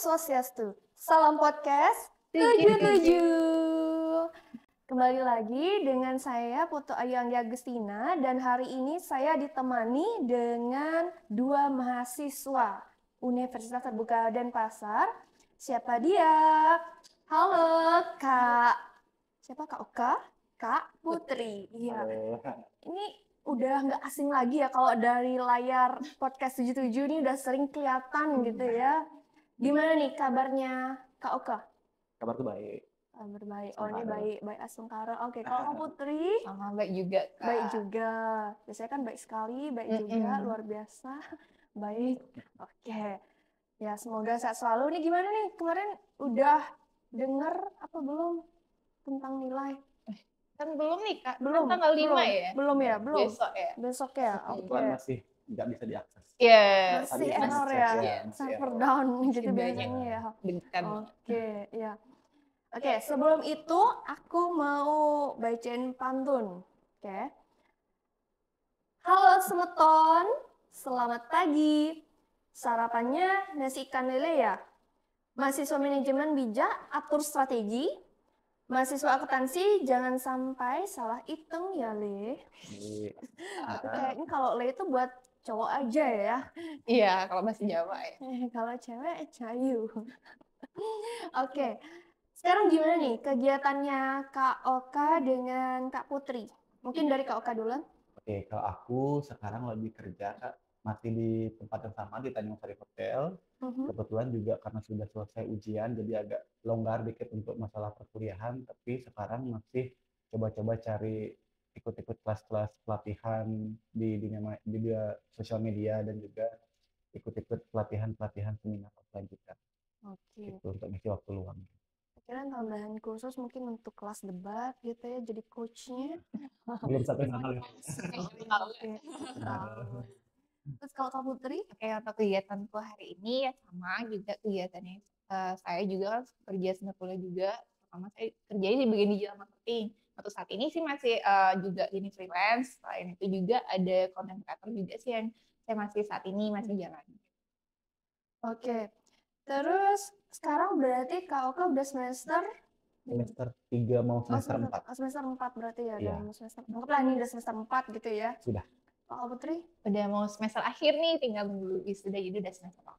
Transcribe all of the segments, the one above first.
Swastiastu. Salam podcast 77. Kembali lagi dengan saya Putu Ayu Anggia Agustina dan hari ini saya ditemani dengan dua mahasiswa Universitas Terbuka Denpasar. Siapa dia? Halo Kak. Siapa Kak Oka? Kak Putri. Iya. Ini udah nggak asing lagi ya kalau dari layar podcast 77 ini udah sering kelihatan gitu ya. Gimana nih kabarnya Kak Oka? Kabarku baik. Kabar baik. Oh ini baik Asungkara. Oke, kalau Kak Putri sama baik juga Kak. baik juga. Biasanya kan baik sekali, baik juga, luar biasa. Baik. Oke. Ya semoga sehat selalu. Nih gimana nih? Kemarin udah denger apa belum tentang nilai? Kan belum nih Kak, Belum. kan tanggal 5 ya? Belum ya, belum. Besok ya? Besok ya. Kebetulan masih nggak bisa diakses. Iya. Masih Tadi error cek, ya, ya, server error. down gitu Masih banyak biasanya ya. Deg-degan. Oke, ya. Oke, sebelum itu aku mau bacain pantun. Oke. Halo Semeton, selamat pagi. Sarapannya nasi ikan lele ya? Mahasiswa manajemen bijak, atur strategi. Mahasiswa akuntansi, jangan sampai salah hitung ya, Le. Tapi kayaknya kalau Le itu buat cowok aja ya. Iya, kalau bahasa Jawa ya. Kalau cewek, cayu. Oke, sekarang gimana nih kegiatannya Kak Oka dengan Kak Putri? Mungkin dari Kak Oka dulu. Oke, kalau aku sekarang lagi kerja, Kak, masih di tempat yang sama di Tanjung Sari Hotel. Kebetulan juga karena sudah selesai ujian, jadi agak longgar dikit untuk masalah perkuliahan, tapi sekarang masih coba-coba cari ikut-ikut kelas-kelas pelatihan di sosial media dan juga ikut-ikut pelatihan seminar offline juga. Oke. Itu untuk ngisi waktu luang. Kira tambahan khusus mungkin untuk kelas debat gitu ya, jadi coachnya. Belum sampai sana ya. Oke. Terus kalau Kak Putri? Oke, untuk kegiatanku hari ini ya sama juga kegiatannya. Saya juga kan kerja sambil kuliah juga. Pertama saya kerjanya di bagian digital marketing. Untuk saat ini sih masih juga ini freelance. Selain itu juga ada content creator juga sih yang saya masih saat ini masih jalan. Oke. Terus sekarang berarti Kak Oka udah semester 3 mau semester 4. Semester 4 berarti ya, Iya. udah mau semester. Anggaplah ini udah semester 4 gitu ya. Sudah. Kak Putri? Udah mau semester akhir nih, tinggal nunggu wisuda, jadi udah semester 4.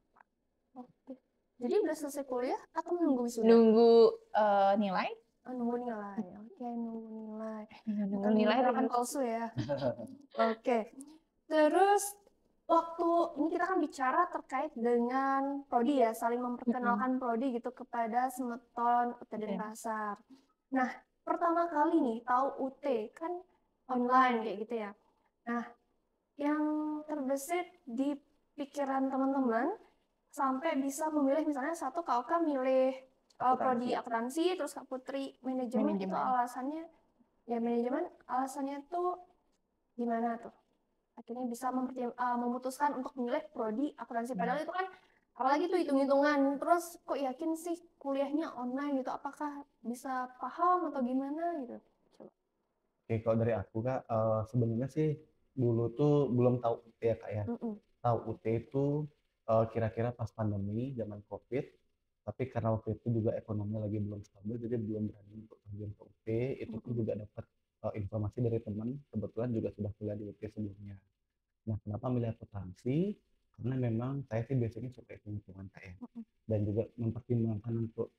Oke. Jadi udah selesai kuliah atau nunggu wisuda? Nunggu nilai. Nunggu nilai. Oke, nunggu nilai. Nunggu nilai kan palsu ya. Oke. Terus waktu ini kita kan bicara terkait dengan prodi ya, saling memperkenalkan prodi gitu kepada Semeton UT Denpasar. Nah, pertama kali nih tahu UT kan online kayak gitu ya. Nah, yang terbesit di pikiran teman-teman sampai bisa memilih misalnya satu Kak Oka milih prodi akuntansi, terus Kak Putri manajemen. Itu alasannya ya manajemen, alasannya tuh gimana tuh? Akhirnya bisa memutuskan untuk memilih prodi akuntansi, padahal itu kan apalagi tuh hitung-hitungan, terus kok yakin sih kuliahnya online gitu, apakah bisa paham atau gimana gitu? Coba. Oke, kalau dari aku Kak, sebenarnya sih dulu tuh belum tahu UT ya Kak ya. Tahu UT itu kira-kira pas pandemi zaman COVID, tapi karena waktu itu juga ekonomi lagi belum stabil, jadi belum berani untuk terjun ke UT. Itu pun juga dapat informasi dari teman, kebetulan juga sudah kuliah di UT sebelumnya. Nah, kenapa milih akuntansi? Karena memang saya sih biasanya suka hitung-hitungan Kak ya. Dan juga mempertimbangkan untuk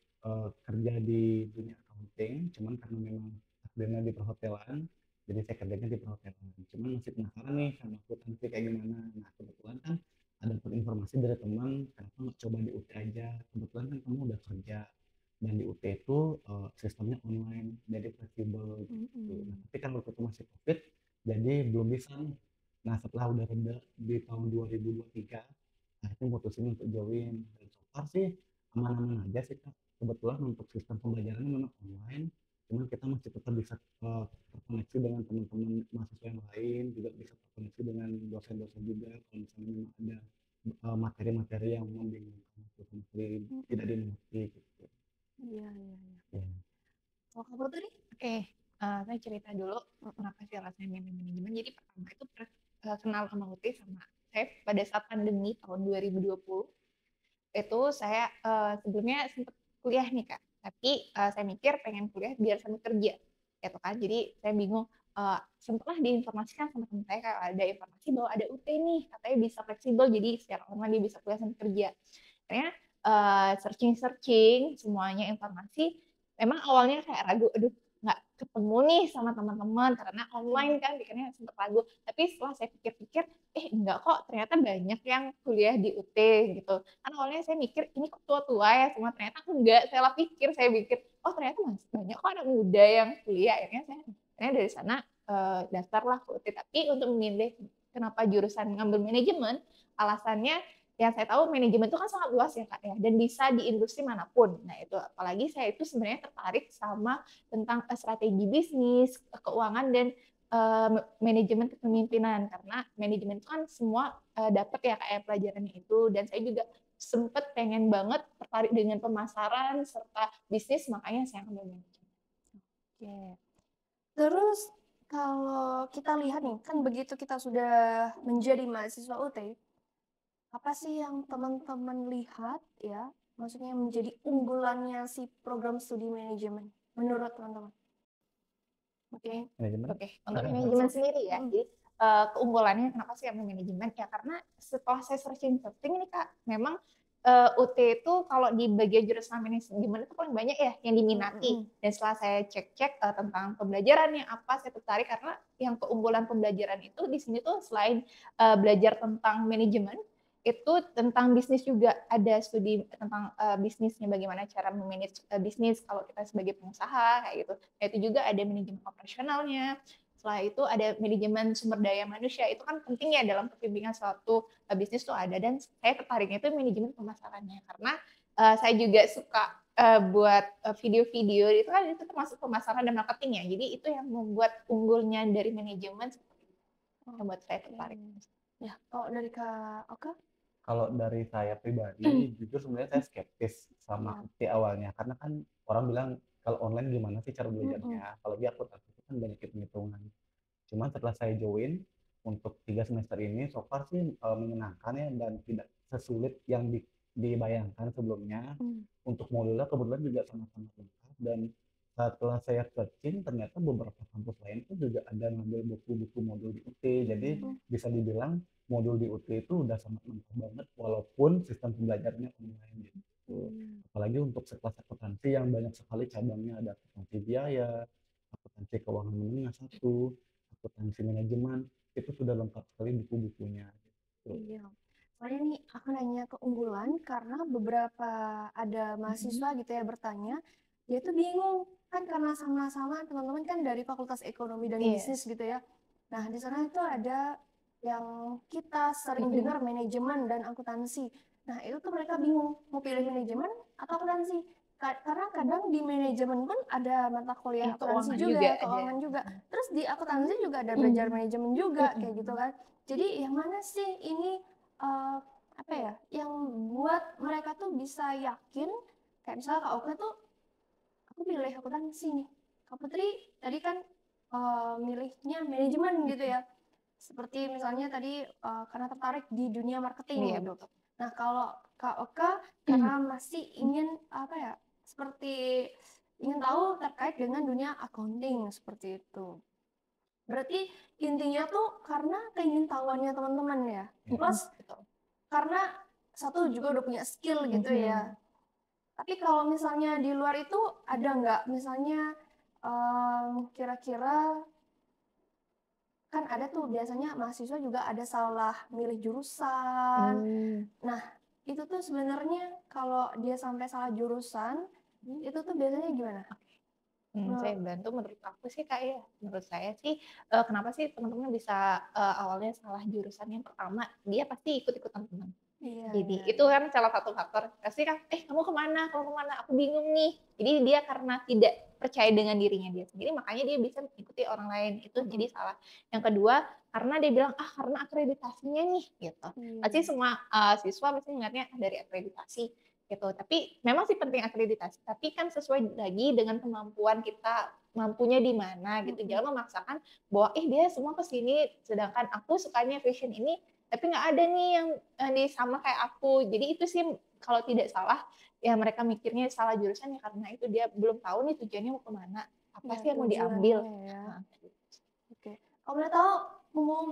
kerja di dunia accounting, cuman karena memang takdirnya di perhotelan, jadi saya kerjanya di perhotelan. Cuman masih penasaran nih sama akuntansi kayak gimana. Nah, kebetulan kan ada informasi dari teman, kenapa nggak coba di UT aja? Kebetulan kan kamu udah kerja, dan di UT itu sistemnya online, jadi fleksibel gitu. Nah, tapi kan waktu itu masih COVID, jadi belum bisa nih. Nah, setelah udah reda di tahun 2023, akhirnya mutusin untuk join. Dan so far sih aman-aman aja sih Kak. Kebetulan untuk sistem pembelajarannya memang online, cuman kita masih tetap bisa terkoneksi dengan teman-teman mahasiswa yang lain, juga bisa terkoneksi dengan dosen-dosen juga kalau misalnya memang ada materi-materi yang membingungkan atau materi tidak dimengerti gitu. Iya. Ya. Kalau Kak Putri? Oke, saya cerita dulu kenapa sih rasanya milih manajemen. Jadi pertama itu kenal sama UT sama saya pada saat pandemi tahun 2020. itu saya sebelumnya sempat kuliah nih Kak, tapi saya mikir pengen kuliah biar sambil kerja, gitu kan. Jadi saya bingung, sempatlah diinformasikan sama teman saya kalau ada informasi bahwa ada UT nih, katanya bisa fleksibel, jadi secara online dia bisa kuliah sambil kerja. Akhirnya searching-searching semuanya informasi, memang awalnya kayak ragu, aduh nggak ketemu nih sama teman-teman karena online kan bikinnya sempat ragu. Tapi setelah saya pikir-pikir, enggak kok, ternyata banyak yang kuliah di UT gitu. Kan awalnya saya mikir ini kok tua-tua ya semua, ternyata enggak. Saya pikir, oh ternyata masih banyak kok anak muda yang kuliah. Akhirnya dari sana daftarlah ke UT. Tapi untuk memilih kenapa jurusan ngambil manajemen, alasannya yang saya tahu manajemen itu kan sangat luas ya Kak ya, dan bisa di industri manapun. Nah itu apalagi saya itu sebenarnya tertarik sama tentang strategi bisnis, keuangan, dan manajemen kepemimpinan, karena manajemen itu kan semua dapat ya kayak pelajarannya itu, dan saya juga sempet pengen banget tertarik dengan pemasaran serta bisnis, makanya saya ambil manajemen. Oke. Terus kalau kita lihat nih, kan begitu kita sudah menjadi mahasiswa UT, apa sih yang teman-teman lihat ya, maksudnya menjadi unggulannya si program studi manajemen menurut teman-teman? Oke. Manajemen. Untuk manajemen sendiri ya, jadi keunggulannya kenapa sih ambil manajemen ya, karena setelah saya searching ini Kak, memang UT itu kalau di bagian jurusan manajemen itu paling banyak ya yang diminati. Dan setelah saya cek-cek tentang pembelajarannya apa, saya tertarik karena yang keunggulan pembelajaran itu di sini tuh selain belajar tentang manajemen, itu tentang bisnis juga, ada studi tentang bisnisnya, bagaimana cara memanage bisnis kalau kita sebagai pengusaha kayak gitu. Nah, itu juga ada manajemen operasionalnya. Setelah itu ada manajemen sumber daya manusia, itu kan penting ya dalam kepemimpinan suatu bisnis tuh ada, dan saya tertariknya itu manajemen pemasarannya karena saya juga suka buat video-video itu kan, itu termasuk pemasaran dan marketing ya. Jadi itu yang membuat unggulnya dari manajemen seperti itu, yang buat saya tertarik. Ya, kalau dari Kak Oka? Kalau dari saya pribadi, jujur sebenarnya saya skeptis sama UT awalnya, karena kan orang bilang kalau online gimana sih cara belajarnya, apalagi akuntansi itu kan banyak hitung-hitungan. Cuman setelah saya join untuk 3 semester ini, so far sih menyenangkan ya, dan tidak sesulit yang dibayangkan sebelumnya. Untuk modulnya kebetulan juga sama-sama lengkap, dan setelah saya searching ternyata beberapa kampus lain pun juga ada ngambil buku-buku modul di UT. Jadi bisa dibilang modul di UT itu udah sangat lengkap banget walaupun sistem pembelajarannya online gitu. Apalagi untuk sekelas akuntansi yang banyak sekali cabangnya, ada akuntansi biaya, akuntansi keuangan menengah 1, akuntansi manajemen, itu sudah lengkap sekali buku-bukunya gitu. Iya. Soalnya nih aku nanya keunggulan karena beberapa ada mahasiswa gitu ya bertanya, dia tuh bingung kan karena sama-sama teman-teman kan dari Fakultas Ekonomi dan Bisnis gitu ya. Nah, di sana itu ada yang kita sering dengar manajemen dan akuntansi. Nah, itu tuh mereka bingung mau pilih manajemen atau akuntansi. Karena kadang di manajemen pun ada mata kuliah akuntansi juga, keuangan juga. Terus di akuntansi juga ada belajar manajemen juga kayak gitu kan. Jadi yang mana sih ini apa ya, yang buat mereka tuh bisa yakin, kayak misalnya Kak Oka tuh, aku pilih akuntansi nih. Kak Putri tadi kan milihnya manajemen gitu ya. Seperti misalnya tadi karena tertarik di dunia marketing gitu. Nah, kalau Kak Oka karena masih ingin apa ya, seperti ingin tahu terkait dengan dunia accounting seperti itu. Berarti intinya tuh karena keingintahuannya teman-teman ya. Plus karena satu juga udah punya skill gitu ya. Tapi kalau misalnya di luar itu ada nggak misalnya kira-kira kan ada tuh biasanya mahasiswa juga ada salah milih jurusan. Nah, itu tuh sebenarnya kalau dia sampai salah jurusan, itu tuh biasanya gimana? Saya bantu, menurut aku sih Kak ya, menurut saya sih kenapa sih teman-teman bisa awalnya salah jurusan, yang pertama dia pasti ikut-ikutan teman. Jadi itu kan salah satu faktor. Pasti kan, kamu kemana, aku bingung nih. Jadi dia karena tidak percaya dengan dirinya dia sendiri, makanya dia bisa mengikuti orang lain. Itu jadi salah. Yang kedua, karena dia bilang, karena akreditasinya nih, gitu. Pasti semua siswa pasti ingatnya dari akreditasi, gitu. Tapi memang sih penting akreditasi, tapi kan sesuai lagi dengan kemampuan kita, mampunya di mana, gitu. Jangan memaksakan bahwa, dia semua kesini, sedangkan aku sukanya fashion ini, tapi nggak ada nih yang sama kayak aku. Jadi itu sih kalau tidak salah ya mereka mikirnya salah jurusan ya karena itu dia belum tahu nih tujuannya mau kemana, apa Ya, sih yang mau diambil. tujuannya ya. Nah, Oke. Kalau boleh tahu, umum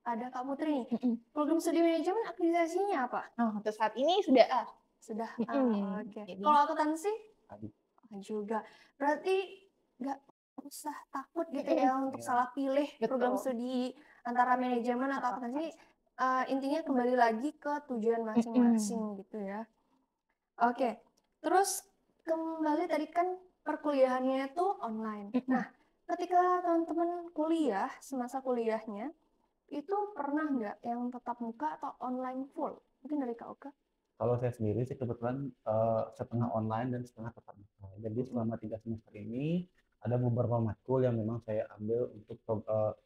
ada Kak Putri nih, program studi manajemen akreditasinya apa? nah untuk saat ini sudah Sudah oke. jadi Kalau akuntansi? Aduh. Juga. Berarti nggak usah takut gitu ya untuk Iya. salah pilih program betul. studi antara manajemen atau akuntansi. Intinya kembali lagi ke tujuan masing-masing gitu ya. Oke. Terus kembali tadi kan perkuliahannya itu online. Nah, ketika teman-teman kuliah, semasa kuliahnya, itu pernah nggak yang tatap muka atau online full? Mungkin dari Kak Oka? Kalau saya sendiri sih kebetulan setengah online dan setengah tatap muka. Jadi selama 3 semester ini ada beberapa matkul yang memang saya ambil untuk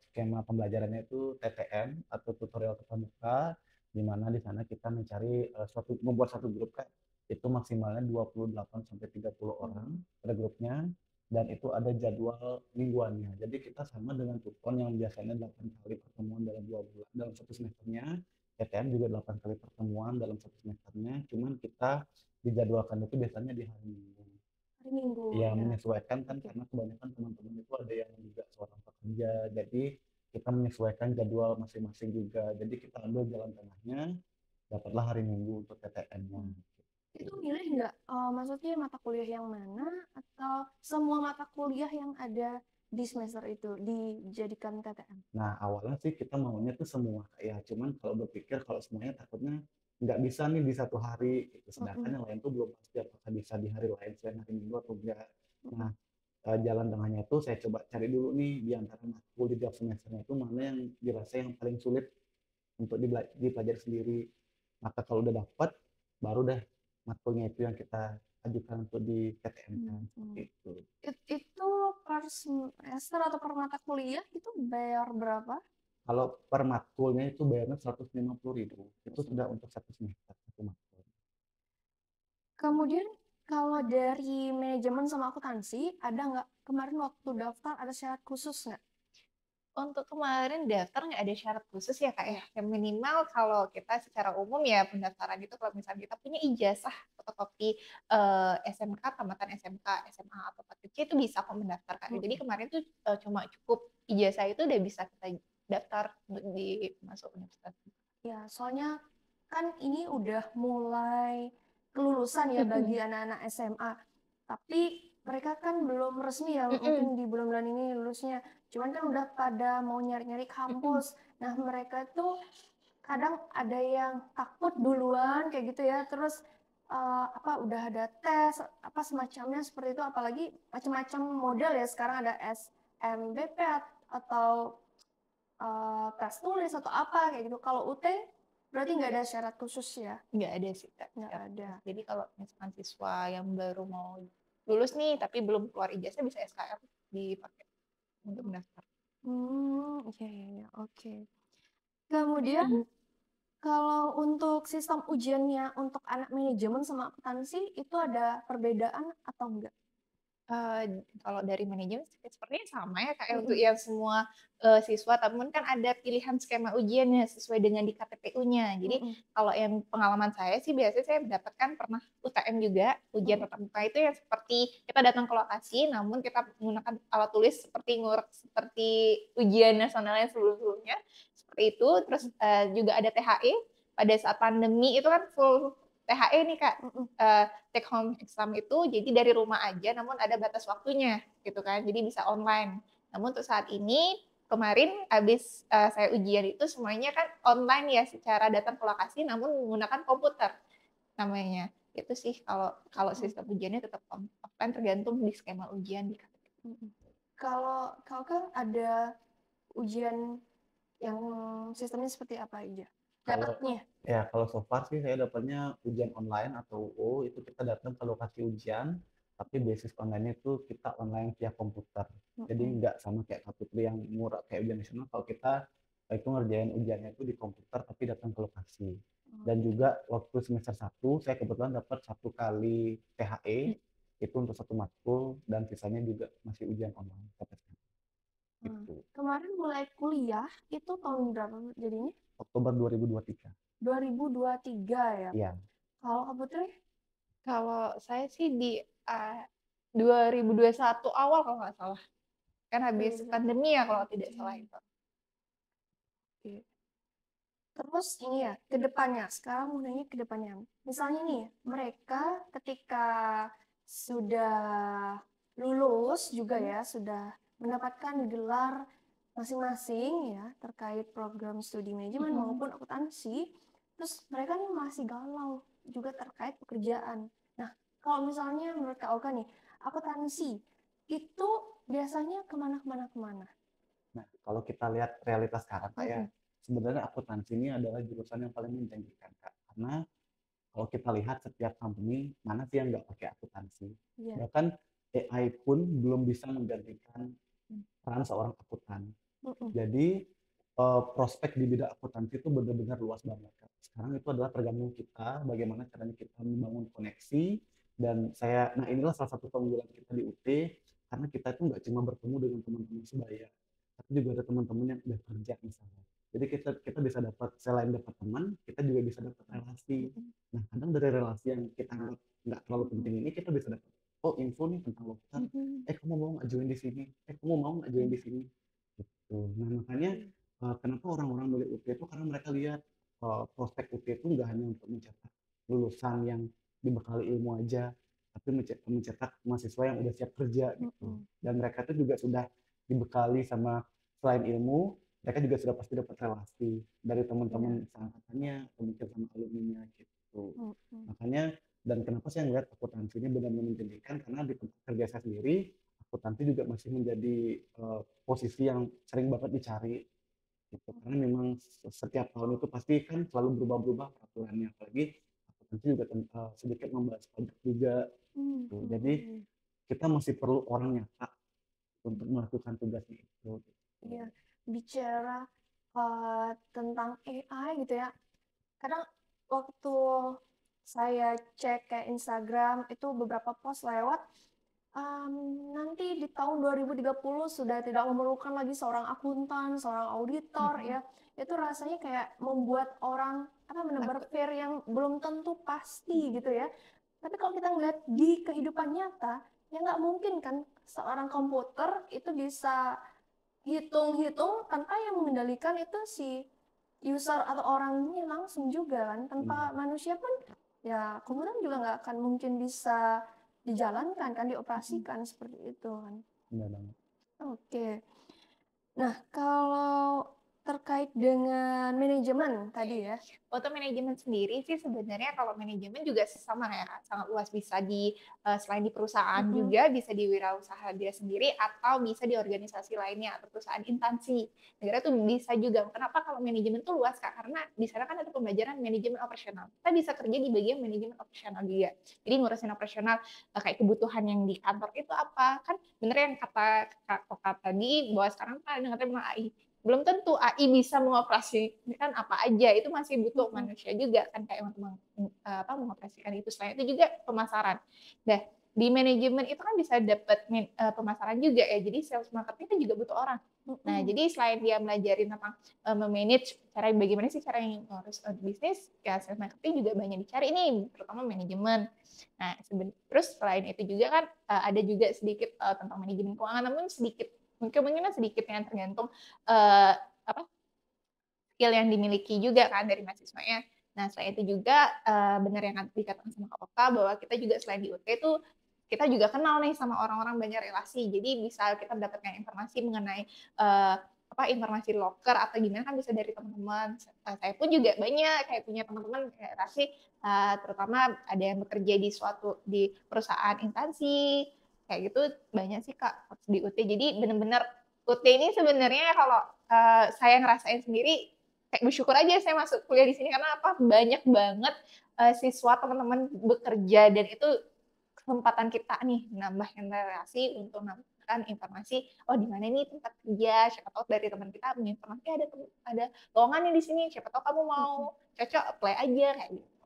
skema pembelajarannya itu TTM atau tutorial tatap muka, di mana di sana kita mencari membuat satu grup kan, itu maksimalnya 28 sampai 30 orang pada grupnya, dan itu ada jadwal mingguannya. Jadi kita sama dengan tutor yang biasanya 8 kali pertemuan dalam 2 bulan dalam satu semesternya. PTN juga 8 kali pertemuan dalam satu semesternya, cuman kita dijadwalkan itu biasanya di hari Minggu. Hari Minggu Ya, ya. menyesuaikan kan karena kebanyakan teman-teman itu ada yang juga seorang pekerja, jadi kita menyesuaikan jadwal masing-masing juga. Jadi kita ambil jalan tengahnya, dapatlah hari Minggu untuk PTN-nya. Itu milih nggak, maksudnya mata kuliah yang mana atau semua mata kuliah yang ada di semester itu dijadikan TTM? Nah, awalnya sih kita maunya tuh semua ya, cuman kalau berpikir kalau semuanya takutnya nggak bisa nih di satu hari, gitu. Sedangkan yang lain tuh belum pasti apakah bisa di hari lain selain hari Minggu atau enggak. Nah, jalan tengahnya itu saya coba cari dulu nih di antara matkul di tiap semesternya itu mana yang dirasa yang paling sulit untuk dipelajari sendiri. Maka kalau udah dapat, baru deh matkulnya itu yang kita ajukan untuk di PTN kan, seperti itu. Itu per semester atau per mata kuliah itu bayar berapa? Kalau per matkulnya itu bayarnya 150.000. Itu sudah untuk satu semester satu matkul. Kemudian kalau dari manajemen sama akuntansi, ada nggak kemarin waktu daftar ada syarat khusus nggak? Untuk kemarin daftar nggak ada syarat khusus ya Kak ya. Yang minimal kalau kita secara umum ya pendaftaran itu kalau misalnya kita punya ijazah fotokopi SMK, tamatan SMK, SMA atau PTC itu bisa kok mendaftarkan. Jadi kemarin tuh cuma cukup ijazah itu udah bisa kita daftar untuk masuk universitas. Ya, soalnya kan ini udah mulai kelulusan ya bagi anak-anak SMA. Tapi mereka kan belum resmi ya, mungkin di bulan-bulan ini lulusnya. Cuman kan udah pada mau nyari-nyari kampus. Nah, mereka tuh kadang ada yang takut duluan kayak gitu ya. Terus udah ada tes apa semacamnya seperti itu, apalagi macam-macam model ya. Sekarang ada SMBP atau tes tulis atau apa kayak gitu. Kalau UT berarti nggak ada syarat khusus ya? Nggak ada sih Kak. Nggak ada. Jadi kalau misalkan siswa yang baru mau lulus nih tapi belum keluar ijazah bisa SKR dipakai untuk mendaftar. Iya, oke. Kemudian kalau untuk sistem ujiannya untuk anak manajemen sama akuntansi itu ada perbedaan atau enggak? Kalau dari manajemen sepertinya sama ya Kak ya untuk yang semua siswa, namun kan ada pilihan skema ujiannya sesuai dengan di KPPU-nya. Jadi kalau yang pengalaman saya sih biasanya saya mendapatkan pernah UTM juga, ujian tatap muka itu yang seperti kita datang ke lokasi, namun kita menggunakan alat tulis seperti ngurek seperti ujian nasional yang sebelum-sebelumnya, seperti itu. Terus juga ada THE pada saat pandemi itu kan full THE nih Kak, take home exam itu jadi dari rumah aja namun ada batas waktunya gitu kan, jadi bisa online. Namun untuk saat ini kemarin habis saya ujian itu semuanya kan online ya secara datang ke lokasi namun menggunakan komputer namanya. Itu sih kalau sistem ujiannya tetap offline tergantung di skema ujian di KPP. Kalau kan ada ujian yang sistemnya seperti apa aja? Dapatnya? Ya, kalau so far sih saya dapatnya ujian online atau UU, itu kita datang ke lokasi ujian, tapi basis online itu kita online via komputer. Jadi nggak sama kayak KPP yang murah kayak ujian nasional, kalau kita itu ngerjain ujiannya itu di komputer tapi datang ke lokasi. Dan juga waktu semester 1 saya kebetulan dapat 1 kali THE, itu untuk satu matkul dan sisanya juga masih ujian online. Gitu. Kemarin mulai kuliah itu tahun berapa jadinya? Oktober 2023. 2023 ya? Iya. Kalau Kak Putri? Kalau saya sih di 2021 awal kalau nggak salah. Kan habis 2021. pandemi ya kalau tidak salah itu. Oke. Terus ini ya, ke depannya. Sekarang mau nanya ke depannya. Misalnya nih, mereka ketika sudah lulus juga ya, sudah mendapatkan gelar masing-masing ya, terkait program studi manajemen maupun akuntansi, terus mereka nih masih galau juga terkait pekerjaan. Nah, kalau misalnya menurut Kak Oka nih, akuntansi itu biasanya kemana? Nah, kalau kita lihat realitas sekarang Kak ya, sebenarnya akuntansi ini adalah jurusan yang paling menjanjikan Kak. Karena kalau kita lihat setiap company, mana sih yang nggak pakai akuntansi? Iya. Bahkan AI pun belum bisa menggantikan peran seorang akuntan. Jadi prospek di bidang akuntansi itu benar-benar luas banget Kak. Sekarang itu adalah tergantung kita, bagaimana caranya kita membangun koneksi. Dan nah inilah salah satu keunggulan kita di UT, karena kita itu nggak cuma bertemu dengan teman-teman sebaya, tapi juga ada teman-teman yang udah kerja misalnya. Jadi kita bisa dapat, selain dapat teman, kita juga bisa dapat relasi. Nah, kadang dari relasi yang kita anggap nggak terlalu penting ini, kita bisa dapat, oh info nih tentang lokal, kamu mau nggak join di sini? Kamu mau nggak join di sini? Gitu. Nah, makanya kenapa orang-orang milih UT itu karena mereka lihat prospek UT itu nggak hanya untuk mencetak lulusan yang dibekali ilmu aja, tapi mencetak mahasiswa yang udah siap kerja gitu. Dan mereka itu juga sudah dibekali sama, selain ilmu, mereka juga sudah pasti dapat relasi dari teman-teman seangkatannya, atau mungkin sama alumninya gitu. Makanya, dan kenapa saya ngeliat akuntansi ini benar-benar menjanjikan, karena di tempat kerja saya sendiri, akuntansi juga masih menjadi posisi yang sering banget dicari gitu. Karena memang setiap tahun itu pasti kan selalu berubah-ubah peraturannya, apalagi akuntansi juga sedikit membahas pajak juga gitu. Jadi kita masih perlu orang nyata untuk melakukan tugasnya itu. Iya, bicara tentang AI gitu ya. Kadang waktu saya cek kayak Instagram itu beberapa post lewat, nanti di tahun 2030 sudah tidak memerlukan lagi seorang akuntan, seorang auditor ya. Itu rasanya kayak membuat orang menebar fear yang belum tentu pasti gitu ya. Tapi kalau kita ngeliat di kehidupan nyata, ya nggak mungkin kan seorang komputer itu bisa hitung-hitung tanpa yang mengendalikan itu si user atau orangnya langsung juga kan. Tanpa manusia pun ya komputer juga nggak akan mungkin bisa dijalankan kan, dioperasikan seperti itu kan. Benar banget. Oke. Nah, kalau terkait dengan manajemen tadi ya. Untuk manajemen sendiri sih sebenarnya kalau manajemen juga sama ya, sangat luas, bisa di selain di perusahaan juga bisa di wirausaha dia sendiri atau bisa di organisasi lainnya atau perusahaan instansi. Negara tuh bisa juga. Kenapa kalau manajemen tuh luas Kak? Karena di sana kan ada pembelajaran manajemen operasional. Kita bisa kerja di bagian manajemen operasional juga. Jadi ngurusin operasional kayak kebutuhan yang di kantor itu apa? Kan bener yang kata Kak Koka tadi bahwa sekarang kan ada ngetanya AI. Belum tentu AI bisa mengoperasikan apa aja, itu masih butuh manusia juga kan kayak untuk mengoperasikan itu. Selain itu juga pemasaran. Nah, di manajemen itu kan bisa dapat pemasaran juga ya, jadi sales marketing itu juga butuh orang. Nah, jadi selain dia melajarin tentang memanage cara bagaimana sih cara yang ngurus bisnis, ya sales marketing juga banyak dicari nih, terutama manajemen. Nah, terus selain itu juga kan ada juga sedikit tentang manajemen keuangan, namun sedikit mungkin sedikit yang tergantung skill yang dimiliki juga kan dari mahasiswanya. Nah, selain itu juga benar yang dikatakan sama Kak Oka bahwa kita juga selain di UT itu kita juga kenal nih sama orang-orang, banyak relasi. Jadi bisa kita mendapatkan informasi mengenai informasi loker atau gimana kan bisa dari teman-teman. Saya pun juga banyak kayak punya teman-teman relasi, terutama ada yang bekerja di perusahaan instansi kayak gitu, banyak sih Kak di UT. Jadi benar-benar UT ini sebenarnya kalau saya ngerasain sendiri kayak bersyukur aja saya masuk kuliah di sini, karena banyak banget siswa teman-teman bekerja, dan itu kesempatan kita nih nambah relasi untuk mendapatkan informasi, oh di mana nih tempat kerja, siapa tahu dari teman kita punya informasi ada lowongan di sini, siapa tahu kamu mau cocok apply aja kayak gitu.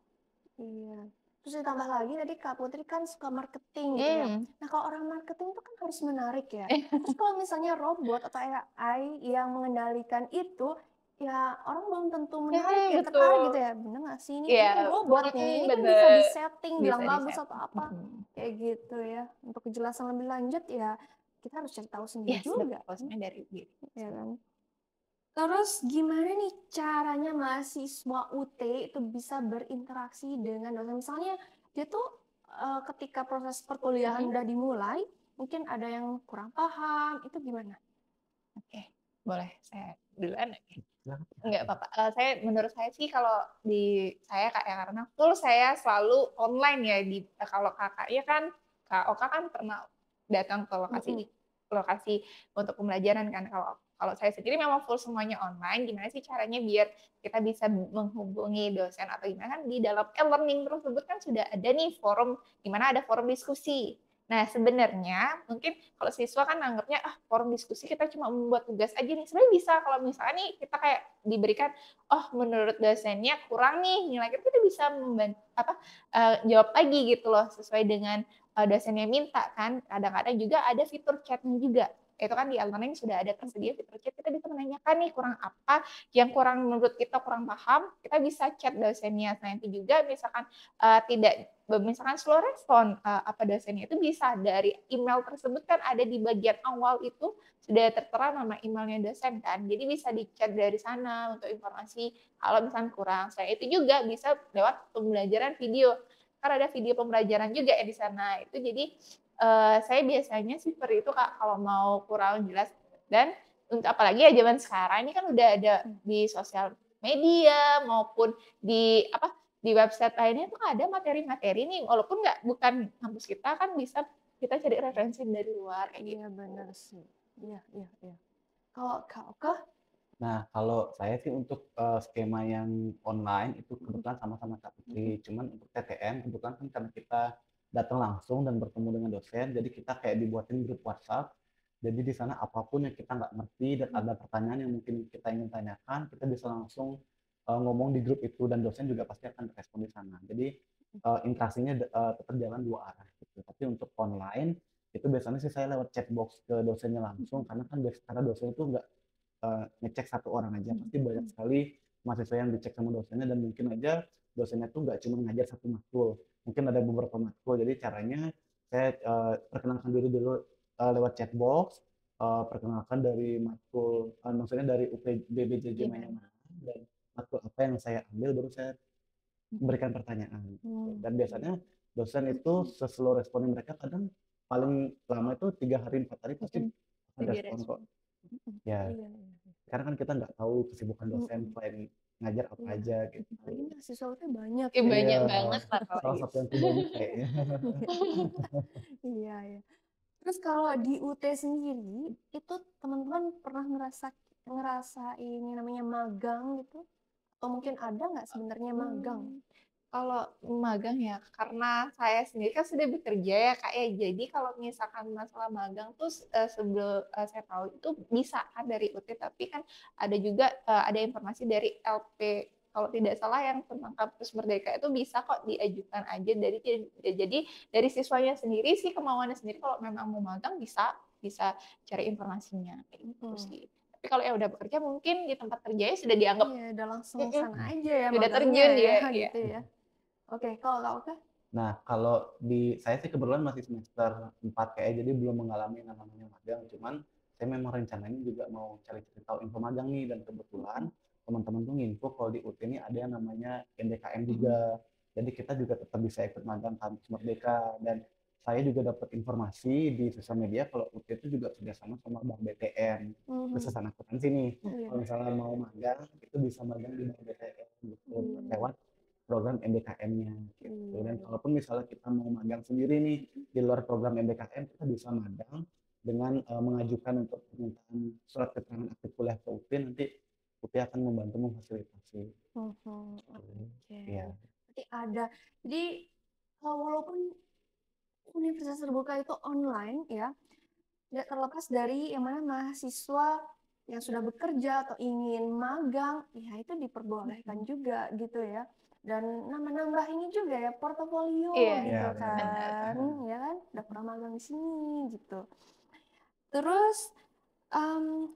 Iya. Terus ditambah lagi tadi Kak Putri kan suka marketing gitu ya. Nah, kalau orang marketing itu kan harus menarik ya. Terus kalau misalnya robot atau AI yang mengendalikan itu ya orang belum tentu tertarik betul. gitu ya, bener nggak sih ini Iya, kan robot nih, ini kan bisa bener. di-setting Bisa bilang bagus atau di-setting. apa, kayak gitu ya. Untuk kejelasan lebih lanjut ya kita harus cari tahu sendiri Yes, juga betul. kan, Sebenarnya dari diri ya sendiri. kan. Terus gimana nih caranya mahasiswa UT itu bisa berinteraksi dengan dosen? Misalnya dia tuh ketika proses perkuliahan udah dimulai, mungkin ada yang kurang paham, itu gimana? Oke, boleh saya duluan? Silakan. Enggak apa-apa. Menurut saya sih kalau di saya Kak ya, karena full saya selalu online ya kalau Kakaknya kan Kak Oka kan pernah datang ke lokasi lokasi untuk pembelajaran kan. Kalau kalau saya sendiri memang full semuanya online. Gimana sih caranya biar kita bisa menghubungi dosen atau gimana kan di dalam e-learning tersebut kan sudah ada nih forum di mana ada forum diskusi. Nah, sebenarnya mungkin kalau siswa kan anggapnya forum diskusi kita cuma membuat tugas aja nih. Sebenarnya bisa kalau misalnya nih kita kayak diberikan menurut dosennya kurang nih nilai kita bisa jawab lagi gitu loh sesuai dengan dosennya minta kan. Kadang-kadang juga ada fitur chatnya juga. Itu kan di e-learning sudah ada tersedia fitur chat, kita bisa menanyakan nih kurang apa, yang kurang menurut kita kurang paham, kita bisa chat dosennya. Nah, itu juga misalkan tidak misalkan slow respon apa dosennya itu bisa dari email tersebut kan ada di bagian awal itu sudah tertera nama emailnya dosen kan, jadi bisa di-chat dari sana untuk informasi kalau misalkan kurang. Selain itu juga bisa lewat pembelajaran video, karena ada video pembelajaran juga ya di sana. Itu jadi saya biasanya sih seperti itu Kak, kalau mau kurang jelas dan untuk apalagi ya zaman sekarang ini kan udah ada di sosial media maupun di website lainnya tuh ada materi-materi nih, walaupun bukan kampus kita kan bisa kita cari referensi dari luar kayak gitu. Iya benar sih. Iya, iya, iya. Kalau Kak Oka? Nah, kalau saya sih untuk skema yang online itu kebetulan sama-sama Kak Putri. Cuman untuk TTM kebetulan kan karena kita datang langsung dan bertemu dengan dosen, jadi kita kayak dibuatin grup WhatsApp. Jadi di sana apapun yang kita nggak ngerti dan ada pertanyaan yang mungkin kita ingin tanyakan, kita bisa langsung ngomong di grup itu dan dosen juga pasti akan respon di sana. Jadi interaksinya tetap jalan dua arah gitu. Tapi untuk online itu biasanya sih saya lewat chatbox ke dosennya langsung karena dosen itu nggak ngecek satu orang aja, pasti banyak sekali mahasiswa yang dicek sama dosennya dan mungkin aja dosennya tuh nggak cuma ngajar satu matkul, mungkin ada beberapa matkul. Jadi caranya saya perkenalkan diri dulu lewat chatbox, perkenalkan dari matkul, maksudnya dari UPBBJJ mana dan matkul apa yang saya ambil, baru saya memberikan pertanyaan. Dan biasanya dosen itu sesuai responnya mereka, kadang paling lama itu 3 hari 4 hari pasti ada respon kok. Ya, Iya, iya. karena kan kita nggak tahu kesibukan dosen selain ngajar apa Iya. aja gitu. Apalagi mahasiswa UT banyak Banyak ya. Iya, banget lah kalau salah gitu. satu yang terbanyak kayaknya. Iya, iya. Terus kalau di UT sendiri, itu teman-teman pernah ngerasain yang namanya magang gitu? Atau mungkin ada nggak sebenarnya magang? Kalau magang ya, karena saya sendiri kan sudah bekerja ya Kak ya, jadi kalau misalkan masalah magang tuh sebelum saya tahu itu bisa kan dari UT, tapi kan ada juga ada informasi dari LP kalau tidak salah yang tentang kampus Merdeka itu bisa kok diajukan aja jadi dari siswanya sendiri sih kemauannya sendiri kalau memang mau magang bisa bisa cari informasinya kayak gitu sih. Tapi kalau yang udah bekerja mungkin di tempat kerjanya sudah dianggap Iya, udah langsung sana aja ya sudah magangnya terjun ya, ya. gitu ya. Oke, kalau Kak Oka? Nah, kalau di saya sih kebetulan masih semester 4 kayak, jadi belum mengalami yang namanya magang. Cuman saya memang rencananya juga mau cari-cari tahu info magang nih, dan kebetulan teman-teman tuh nginfo kalau di UT ini ada yang namanya NDKM juga. Jadi kita juga tetap bisa ikut magang kampus Merdeka, dan saya juga dapat informasi di sosial media kalau UT itu juga kerjasama sama Bank BTN, khususan akuntansi nih. Kalau misalnya mau magang itu bisa magang di Bank BTN gitu, lewat program MBKM-nya gitu. Dan kalaupun misalnya kita mau magang sendiri nih di luar program MBKM, kita bisa magang dengan mengajukan untuk permintaan surat keterangan aktif kuliah ke UT, nanti UT akan membantu memfasilitasi. Oke. Iya. Berarti ada. Jadi walaupun universitas terbuka itu online ya, tidak terlepas dari yang mana mahasiswa yang sudah bekerja atau ingin magang, ya itu diperbolehkan juga gitu ya. Dan nambah-nambah ini juga ya portofolio Iya, gitu Iya, kan, ya kan, udah pernah magang di sini gitu. Terus em,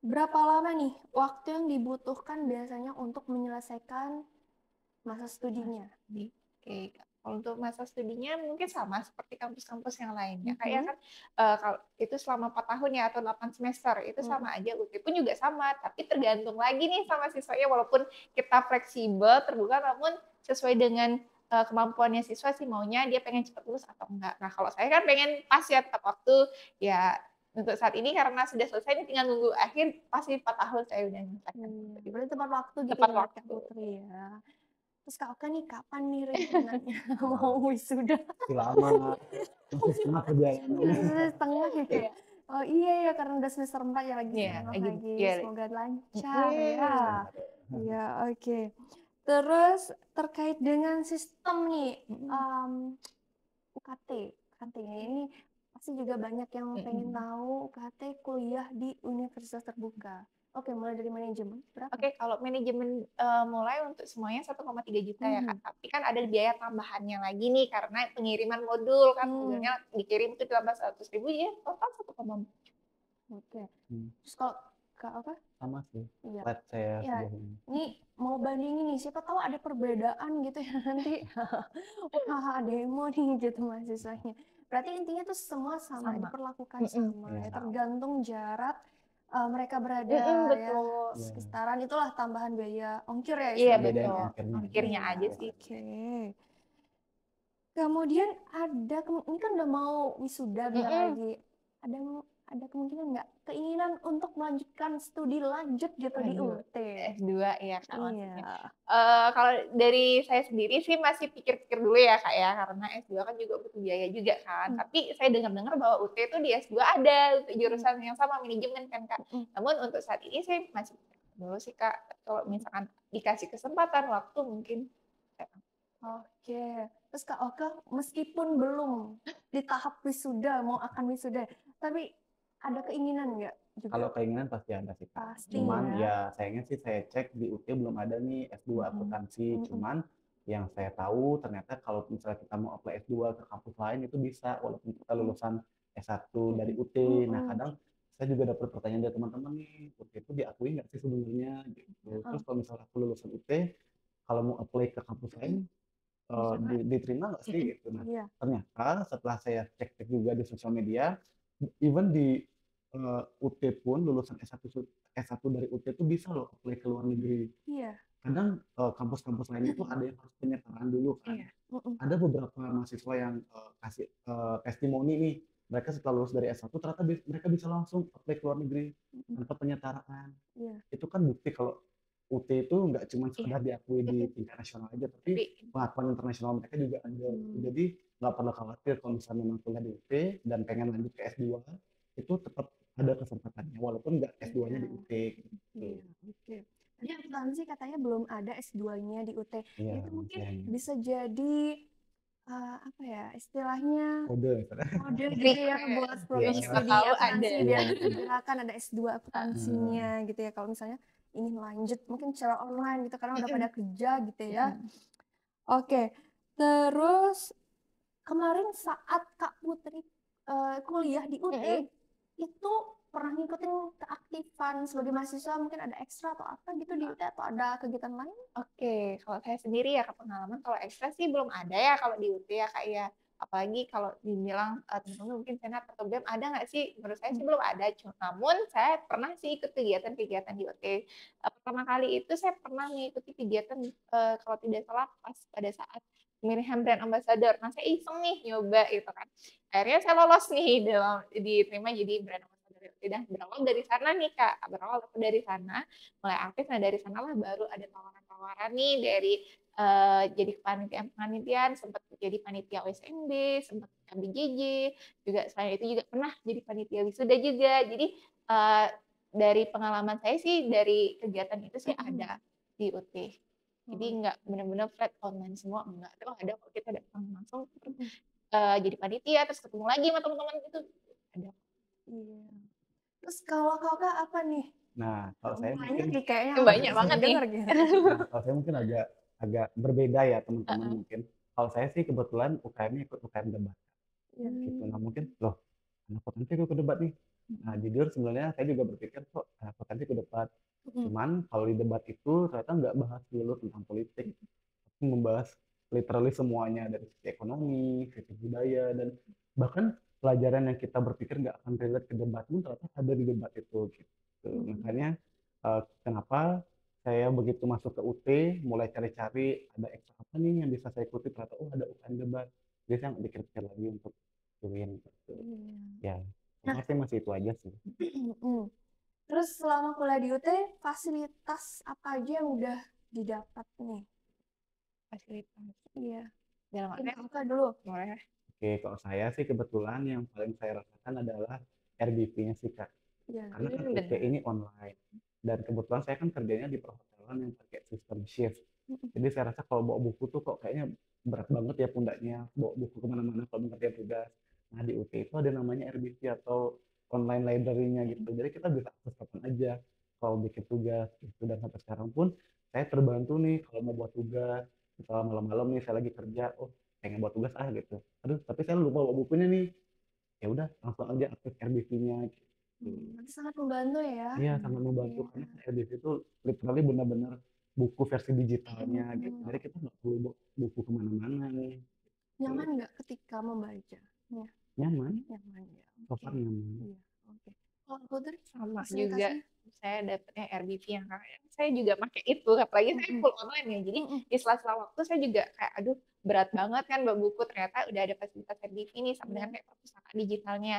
Berapa lama nih waktu yang dibutuhkan biasanya untuk menyelesaikan masa studinya? Oke, kalau untuk masa studinya mungkin sama seperti kampus-kampus yang lainnya. Mhm. Kayak kan kalau itu selama 4 tahun ya atau 8 semester itu sama aja, UT pun juga sama, tapi tergantung lagi nih sama siswanya walaupun kita fleksibel, terbuka, namun sesuai dengan kemampuannya siswa sih maunya dia pengen cepat lulus atau enggak. Nah, kalau saya kan pengen pas ya tepat waktu, ya untuk saat ini karena sudah selesai nih tinggal nunggu akhir pasti 4 tahun saya udah menyelesaikan. Berarti tepat waktu gitu Tepat ya Kak waktu. Putri ya. Terus Kak Oka nih kapan nih rencananya mau wisuda? Masih lama, masih setengah perjalanannya. Setengah ya? Iya. Oh iya ya karena udah semester 4 ya lagi Iya, semangat lagi lagi. ya. Semoga lancar ya. Mhm. Iya, oke. Terus terkait dengan sistem nih, UKT. UKT ini pasti juga banyak yang pengen tahu UKT kuliah di universitas terbuka. Oke, mulai dari manajemen berapa? Oke, kalau manajemen mulai untuk semuanya 1,3 juta ya Kak. Mhm. Tapi kan ada biaya tambahannya lagi nih karena pengiriman modul kan modulnya dikirim itu ditambah 100.000 ya total 1,4. Oke. Hmm, Terus kalau Kak apa? sama sih. Iya. Flat saya Ya, sejauh ini. ini mau bandingin nih, siapa tahu ada perbedaan gitu ya nanti. Wah, demo nih gitu mahasiswanya. Berarti intinya tuh semua sama, Sama. diperlakukan sama ya, Iya. tergantung jarak mereka berada ya Betul. Iya. sekitaran itulah tambahan biaya ongkir ya Iya istilahnya. betul. Akhirnya. Ongkirnya Iya, aja sih. oke. Kemudian ada ini kan udah mau wisuda bentar lagi. Ada kemungkinan nggak keinginan untuk melanjutkan studi lanjut gitu di Aduh, UT? S2 ya Kak maksudnya. Iya. Kalau dari saya sendiri sih masih pikir-pikir dulu ya Kak ya, karena S2 kan juga butuh biaya juga kan. Tapi saya dengar-dengar bahwa UT itu di S2 ada jurusan yang sama manajemen kan Kak. Namun untuk saat ini saya masih pikir dulu sih Kak, kalau misalkan dikasih kesempatan waktu mungkin. Oke. Terus Kak Oka meskipun belum di tahap wisuda, mau akan wisuda, tapi ada keinginan nggak juga? Kalau keinginan pasti ada sih Kak. Pasti Cuman ya. ya sayangnya sih saya cek di UT belum ada nih S2 akuntansi. Cuman yang saya tahu ternyata kalau misalnya kita mau apply S2 ke kampus lain itu bisa walaupun kita lulusan S1 dari UT. Nah kadang saya juga dapat pertanyaan dari teman-teman nih, UT itu diakui nggak sih sebenarnya gitu. Terus kalau misalnya aku lulusan UT, kalau mau apply ke kampus lain diterima nggak sih gitu. Nah Iya. ternyata setelah saya cek-cek juga di sosial media, even di UT pun lulusan S1 dari UT itu bisa loh apply ke luar negeri. Iya. Kadang kampus-kampus lain itu ada yang harus penyetaraan dulu kan. Iya. Ada beberapa mahasiswa yang kasih testimoni nih, mereka setelah lulus dari S1 ternyata mereka bisa langsung apply ke luar negeri tanpa penyetaraan. Iya. Itu kan bukti kalau UT itu nggak cuma sekedar diakui di tingkat nasional aja, tapi pengakuan internasional mereka juga ada. Jadi nggak perlu khawatir kalau misalnya memang kuliah di UT dan pengen lanjut ke S2, itu tetap ada kesempatannya walaupun nggak S2-nya di UT. Iya, oke. Tadi akuntansi katanya belum ada S2-nya di UT. Iya, Itu mungkin sayangnya. bisa jadi apa ya istilahnya Kode. kode gitu ya buat program Iya. studi Tahu akuntansi ada. biar diperkirakan ada S2 akuntansinya gitu ya kalau misalnya ingin lanjut mungkin secara online gitu karena udah pada kerja gitu ya. Oke. Terus kemarin saat Kak Putri kuliah di UT itu pernah ngikutin keaktifan sebagai mahasiswa mungkin ada ekstra atau apa gitu di UT atau ada kegiatan lain? Oke, kalau saya sendiri ya pengalaman kalau ekstra sih belum ada ya kalau di UT ya Kak ya. Apalagi kalau dibilang teman-teman mungkin senat atau BEM ada nggak sih? Menurut saya sih belum ada. Namun saya pernah sih ikut kegiatan-kegiatan di UT. Pertama kali itu saya pernah mengikuti kegiatan kalau tidak salah pas pada saat pemilihan brand ambassador. Nah saya iseng nih nyoba gitu kan. Akhirnya saya lolos nih diterima jadi brand ambassador UT. Dan berawal dari sana nih Kak. Berawal dari sana mulai aktif. Nah dari sanalah baru ada tawaran nih dari jadi kepanitiaan, sempat jadi panitia OSMB, sempat KBJJ, juga selain itu juga pernah jadi panitia wisuda juga. Jadi dari pengalaman saya sih dari kegiatan itu sih ada di UT. Jadi nggak benar-benar flat online semua, enggak. Tapi ada kok kita datang langsung jadi panitia, terus ketemu lagi sama teman-teman gitu. Ada. Iya. Terus kalau kakak apa nih? Nah, kalau saya Banyak mungkin nih kayaknya. Banyak banget nih. Nah, kalau saya mungkin agak berbeda ya teman-teman mungkin. Kalau saya sih kebetulan UKM-nya ikut UKM debat. Gitu. Nah mungkin loh, anak potensi ikut debat nih. Nah, jujur sebenarnya saya juga berpikir kok potensi ke debat. Mm-mm. Cuman kalau di debat itu ternyata nggak bahas dulu tentang politik, tapi membahas literally semuanya dari sisi ekonomi, sisi budaya, dan bahkan pelajaran yang kita berpikir nggak akan relate ke debat pun ternyata ada di debat itu gitu. Makanya kenapa saya begitu masuk ke UT, mulai cari-cari ada ekstra apa nih yang bisa saya ikuti, ternyata oh ada UKM debat. Jadi saya nggak pikir-pikir lagi untuk join gitu. Iya. Ya, Nah, saya masih itu aja sih. mm. Terus selama kuliah di UT, fasilitas apa aja yang udah didapat nih? Fasilitas Iya. dalam Ini artian Kak dulu. boleh. Oke, kalau saya sih kebetulan yang paling saya rasakan adalah RDP-nya sih Kak. Iya. Karena kan UT Benar. ini online. Dan kebetulan saya kan kerjanya di perhotelan yang pakai sistem shift. Mm-mm. Jadi saya rasa kalau bawa buku tuh kok kayaknya berat banget ya pundaknya. Bawa buku kemana-mana kalau mengerjakan tugas. Nah di UT itu ada namanya RDP atau online library-nya gitu. Jadi kita bisa akses kapan aja kalau bikin tugas gitu. Dan sampai sekarang pun saya terbantu nih kalau mau buat tugas. Misalnya malam-malam nih saya lagi kerja, oh pengen buat tugas gitu. Aduh, tapi saya lupa bawa bukunya nih. Ya udah, langsung aja aktif RDP-nya gitu. Nanti sangat membantu ya. Iya, sangat membantu Iya. karena RDP itu literally benar-benar buku versi digitalnya gitu. Mm-mm. Jadi kita nggak perlu bawa buku kemana-mana nih. Nyaman nggak ketika membaca? Ya, Nyaman, nyaman ya. so Oke. far nyaman. Iya. Oke. Kalau Putri, Sama juga fasilitasnya? saya dapetnya RBV yang kayak saya juga pakai itu, apalagi saya Mm-mm. full online ya, jadi Mm-mm. di sela-sela waktu saya juga kayak aduh berat banget kan bawa buku, ternyata udah ada fasilitas RBV nih sama dengan kayak perpustakaan digitalnya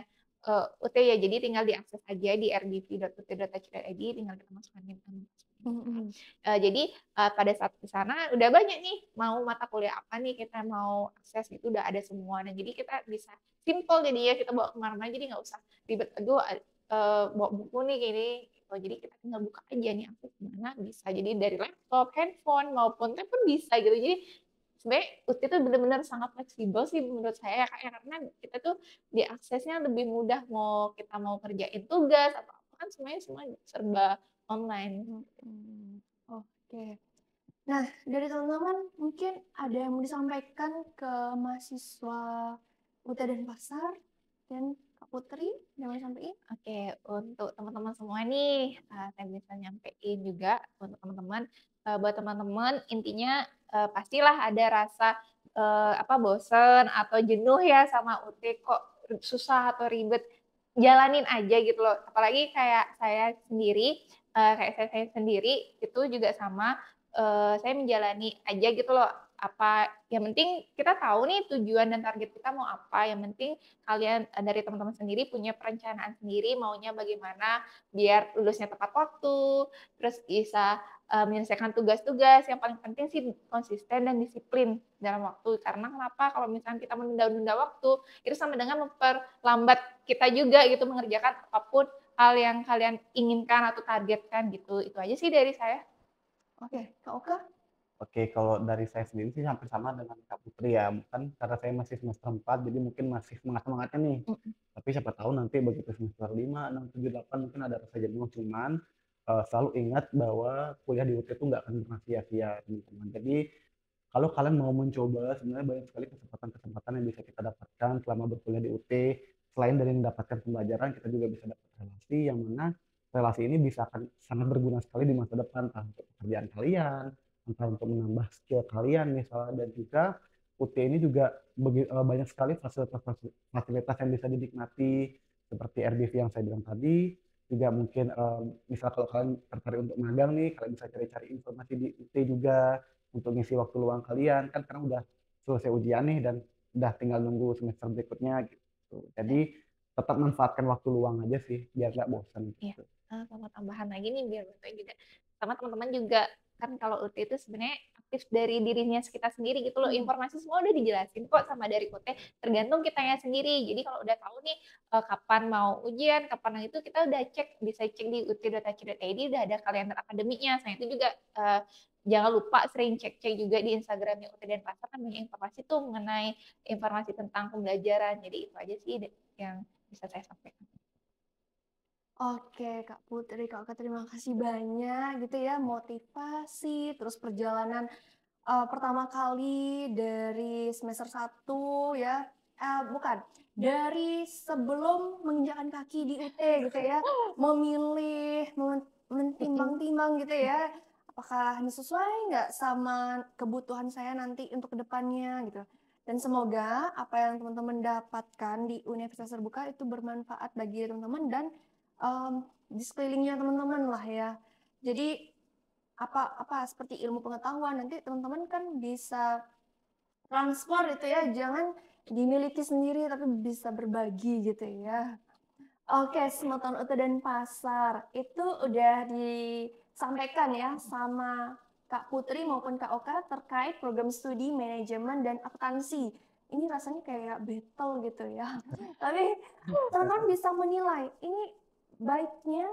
UT ya, jadi tinggal diakses aja di rbv.ut.ac.id, tinggal kita masukkan password. Mm-mm. Jadi pada saat ke sana udah banyak nih mau mata kuliah apa nih kita mau akses, itu udah ada semua. Nah jadi kita bisa simple jadinya kita bawa kemana-mana, jadi nggak usah ribet, aduh bawa buku nih gini gitu. Jadi kita tinggal buka aja nih akses mana bisa. Jadi dari laptop, handphone maupun tab pun bisa gitu. Jadi sebenarnya UT itu benar-benar sangat fleksibel sih menurut saya Kak, ya, karena kita tuh diaksesnya lebih mudah, mau kita mau kerjain tugas atau apa kan semuanya semua serba online. Mm-mm. Oke. Nah, dari teman-teman mungkin ada yang mau disampaikan ke mahasiswa UT Denpasar dan Kak Putri, yang mau disampaikan? Oke, untuk teman-teman semua nih, saya bisa nyampein juga untuk teman-teman, buat teman-teman intinya pastilah ada rasa bosen atau jenuh ya sama UT, kok susah atau ribet, jalanin aja gitu loh. Apalagi kayak saya sendiri, saya sendiri itu juga sama, saya menjalani aja gitu loh, apa yang penting kita tahu nih tujuan dan target kita mau apa, yang penting kalian dari teman-teman sendiri punya perencanaan sendiri maunya bagaimana biar lulusnya tepat waktu, terus bisa menyelesaikan tugas-tugas. Yang paling penting sih konsisten dan disiplin dalam waktu. Karena kenapa? Kalau misalnya kita menunda-nunda waktu, itu sama dengan memperlambat kita juga gitu mengerjakan apapun hal yang kalian inginkan atau targetkan gitu. Itu aja sih dari saya. Oke, Kak Oka? Oke, kalau dari saya sendiri sih hampir sama dengan Kak Putri ya. Bukan karena saya masih semester 4, jadi mungkin masih semangat-semangatnya nih. Mm. Tapi siapa tahu nanti begitu semester 5, 6, 7, 8 mungkin ada rasa jenuh. Cuman selalu ingat bahwa kuliah di UT itu nggak akan pernah sia-sia, teman-teman. Jadi kalau kalian mau mencoba, sebenarnya banyak sekali kesempatan-kesempatan yang bisa kita dapatkan selama berkuliah di UT. Selain dari mendapatkan pembelajaran, kita juga bisa dapat relasi yang mana relasi ini bisa akan sangat berguna sekali di masa depan, entah untuk pekerjaan kalian, entah untuk menambah skill kalian misalnya, dan juga UT ini juga banyak sekali fasilitas yang bisa dinikmati seperti RDV yang saya bilang tadi, juga mungkin misal kalau kalian tertarik untuk magang nih, kalian bisa cari-cari informasi di UT juga untuk ngisi waktu luang kalian, kan karena udah selesai ujian nih dan udah tinggal nunggu semester berikutnya gitu. Jadi tetap manfaatkan waktu luang aja sih biar nggak bosan Iya, gitu. sama tambahan lagi nih biar Bapak juga sama teman-teman juga, kan kalau UT itu sebenarnya aktif dari dirinya kita sendiri gitu loh, informasi semua udah dijelasin kok sama dari UT, tergantung kitanya sendiri. Jadi kalau udah tahu nih kapan mau ujian, kapan itu kita udah cek, bisa cek di ut.ac.id udah ada kalender akademiknya. Nah itu juga jangan lupa sering cek-cek juga di Instagramnya UT Denpasar, kan banyak informasi tuh mengenai informasi tentang pembelajaran. Jadi itu aja sih yang bisa saya sampaikan. Oke, Kak Putri, Kak Oka, terima kasih banyak gitu ya, motivasi, terus perjalanan pertama kali dari semester 1 ya, bukan, dari sebelum menginjakkan kaki di UT gitu ya, memilih, mentimbang-timbang gitu ya, apakah ini sesuai nggak sama kebutuhan saya nanti untuk kedepannya gitu. Dan semoga apa yang teman-teman dapatkan di Universitas Terbuka itu bermanfaat bagi teman-teman dan di sekelilingnya teman-teman lah ya. Jadi apa seperti ilmu pengetahuan nanti teman-teman kan bisa transfer itu ya, jangan dimiliki sendiri tapi bisa berbagi gitu ya. Oke, Semeton UT Denpasar itu udah disampaikan ya sama Kak Putri maupun Kak Oka terkait program studi manajemen dan akuntansi. Ini rasanya kayak battle gitu ya. Tapi teman-teman bisa menilai ini baiknya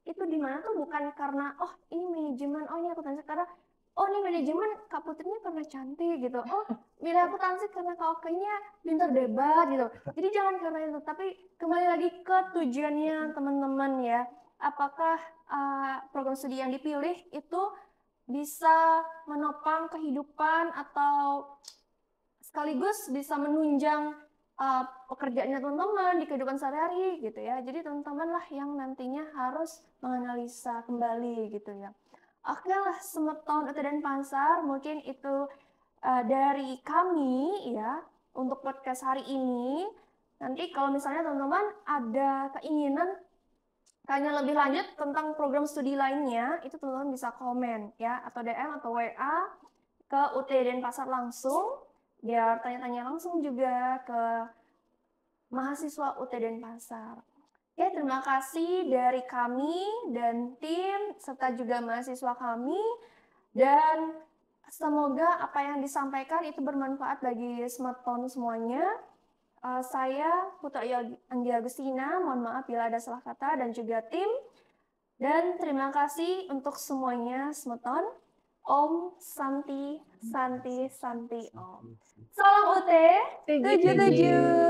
itu di mana tuh bukan karena oh ini manajemen, oh ini akuntansi karena oh ini manajemen Kak Putrinya karena cantik gitu. Oh, milih akuntansi karena Kak Okanya pintar debat gitu. Jadi jangan karena itu, tapi kembali lagi ke tujuannya teman-teman ya. Apakah program studi yang dipilih itu bisa menopang kehidupan atau sekaligus bisa menunjang pekerjaannya teman-teman di kehidupan sehari-hari gitu ya. Jadi teman-teman lah yang nantinya harus menganalisa kembali gitu ya. Oke lah, Semeton UT Denpasar mungkin itu dari kami ya untuk podcast hari ini. Nanti kalau misalnya teman-teman ada keinginan tanya lebih lanjut tentang program studi lainnya, itu teman-teman bisa komen ya atau DM atau WA ke UT Denpasar langsung biar tanya-tanya langsung juga ke mahasiswa UT Denpasar. Ya, terima kasih dari kami dan tim serta juga mahasiswa kami dan semoga apa yang disampaikan itu bermanfaat bagi Semeton semuanya. Saya Putra Anggi Agustina, mohon maaf bila ada salah kata dan juga tim. Dan terima kasih untuk semuanya Semeton. Om Santi Santi Santi Om. Salam UT 77.